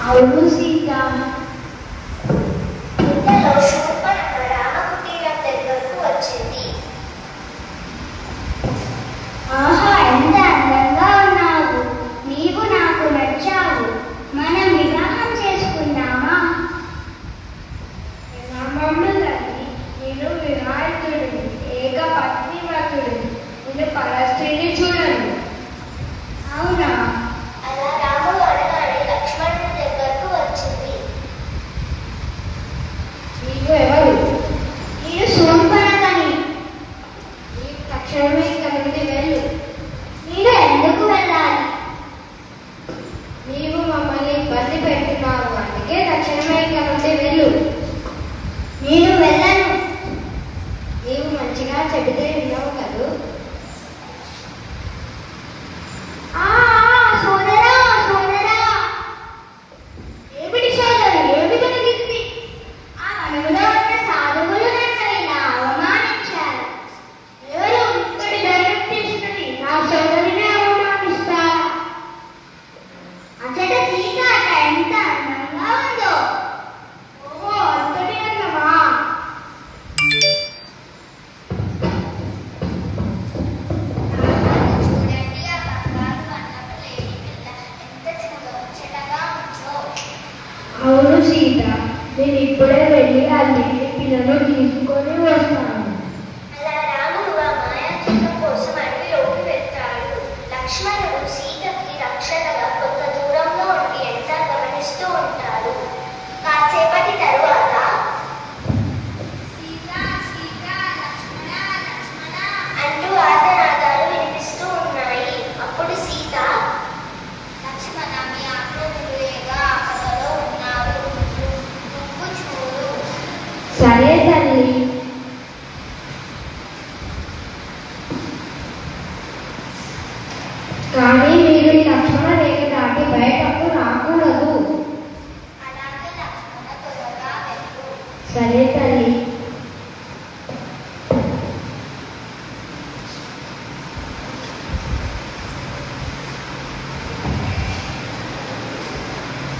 అవును సీత. ఇంతలో శూర్పణఖ రామకుటీరం దగ్గరకు వచ్చింది. ఆహా, ఎంత అందంగా ఉన్నావు, నీవు నాకు నచ్చావు, మనం వివాహం చేసుకుందామా? నేను వివాహితుడిని, ఏక పత్నివ్రతుడిని, నేను పరస్త్రీని చూడను. అవునా? అలా రాముడు అనగానే లక్ష్మణుడి దగ్గరకు వచ్చింది. నీకు ఎవరు? నేను శూర్పణఖని. నీకు తక్షణమే ఇక్కడి నుండి వెళ్ళు. నేను ఎందుకు వెళ్ళాలి? నీవు మమ్మల్ని ఇబ్బంది పెడుతున్నావు, అందుకే తక్షణమే ఇక్కడి నుండి వెళ్ళు. నేను వెళ్ళను. నీవు మంచిగా చెబితే విన్నావు కదూ. సోదరా సోదరా, ఏమిటి సోదరు, ఏమి జరిగింది? ఆ వనములో ఉన్న సాధువులు నన్ను ఇలా అవమానించారు. ఎవరు ఇక్కడి ధైర్యం తీసుకుని నా సోదరిని అవమానిస్తారా? అచ్చట సీత అట ఎంత అందంగా ఉందో. ఓహో, అంతటి అందమా? చూడండి, ఆ బంగారు వర్ణపు లేడి పిల్ల ఎంత ముచ్చటగా ఉందో. అవును సీత, నేను ఇప్పుడే వెళ్ళి ఆ లేడి పిల్లను తీసుకొని వస్తాను. అలా రాముడు ఆ మాయాజీవం కోసం అడవిలోకి వెళ్తాడు. లక్ష్మణుడు సీతకి రక్షణగా కొంత దూరంలో ఉండి ఎంత గమనిస్తూ ఉంటాడు. కాసేపటి తరువాత అంటూ ఆర్తనాదాలు వినిపిస్తూ ఉన్నాయి. అప్పుడు సీత, లక్ష్మణ, మీ ఆకృతులేగా ఆపదలో ఉన్నారు, నువ్వు చూడు. సరే తల్లి. కానీ మీరు ఈ లక్ష్మణ రేఖ దాటి బయటకు రాకూడదు. అలాగే లక్ష్మణ, త్వరగా వెళ్ళు. సరే తల్లి.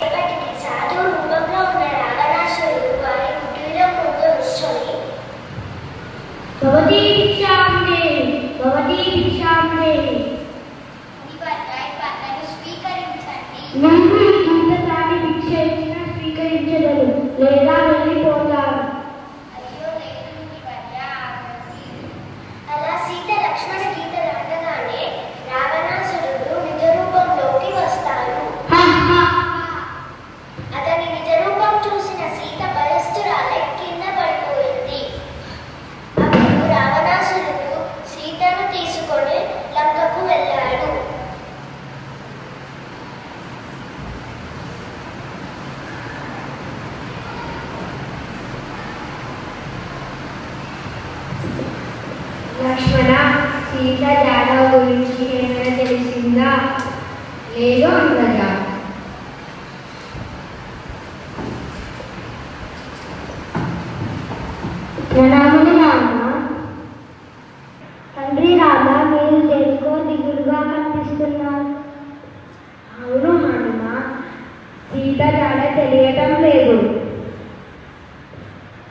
రేపటికి సాధు రూపంలో ఉన్న రావణాసురుడు వారి కుటీరం ముందు కూర్చొని, భవతీ భిక్షాం దేహి, భవతీ భిక్షాం దేహి. ఈ పట్లను స్వీకరించండి. ఇంతసారి భిక్ష ఇచ్చినా స్వీకరించగలరు, లేదా వెళ్ళిపోతారు. అయ్యో లేదు, ఈ పట్ల ఆగండి. అలా సీత లక్ష్మణ గీత దాటగానే రావణాసురుడు నిజ రూపంలోకి వస్తాడు. అతని నిజ రూపం చూసిన సీత భయస్థురాలై కింద పడిపోయింది. అప్పుడు రావణాసురుడు సీతను తీసుకొని లంకకు వెళ్ళాడు. లక్ష్మణ, సీత జాడ గురించి ఏమైనా తెలిసిందా? లేదు అన్నదా? ప్రణాములు రామ. తండ్రి రామ, మీరు దేనికో దిగులుగా కనిపిస్తున్నారు. అవును హనుమ, సీత జాడ తెలియటం లేదు.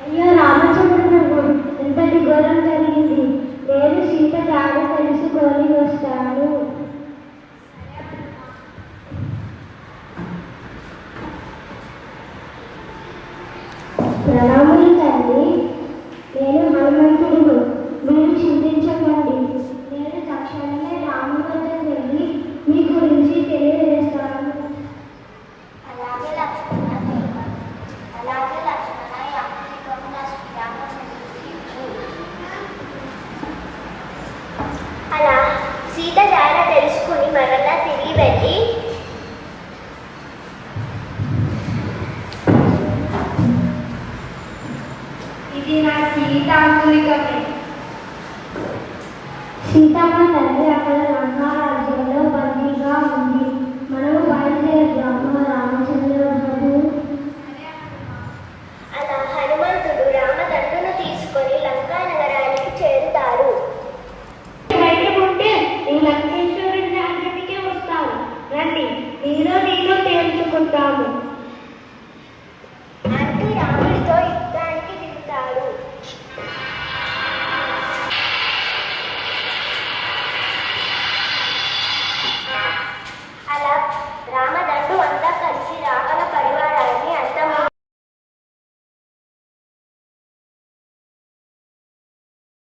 అయ్యో రామచంద్రుడు, ఎంతటి ఘోరం జరిగింది. నేను సీత జాడ తెలుసుకొని వస్తాను. ప్రణాములు తల్లి, నేను హనుమంతుడును. మీరు చింతించకండి, నేను తక్షణమే రాముడి వద్దకు వెళ్ళి మీ గురించి తెలియజేస్తాను. అలాగే లక్ష్మణ, ఈ అమృతం నా శ్రీరామచంద్రుడికి ఇచ్చు. అలా సీత జాడ తెలుసుకుని మరలా తిరిగి వెళ్ళి, ఇది నా సీతాంకులికమే. సీతమ్మ తల్లి అక్కడ లంకా రాజ్యంలో బందీగా ఉంది. మనము బయలుదేరుదాము రామచంద్ర ప్రభు. అలా హనుమంతుడు రామదండును తీసుకొని లంకా నగరానికి చేరుతారు. ధైర్యం ఉంటే ఈ లంకేశ్వరుని రాజ్యానికే వస్తాను. రండి, నీలో తేల్చుకుంటాము.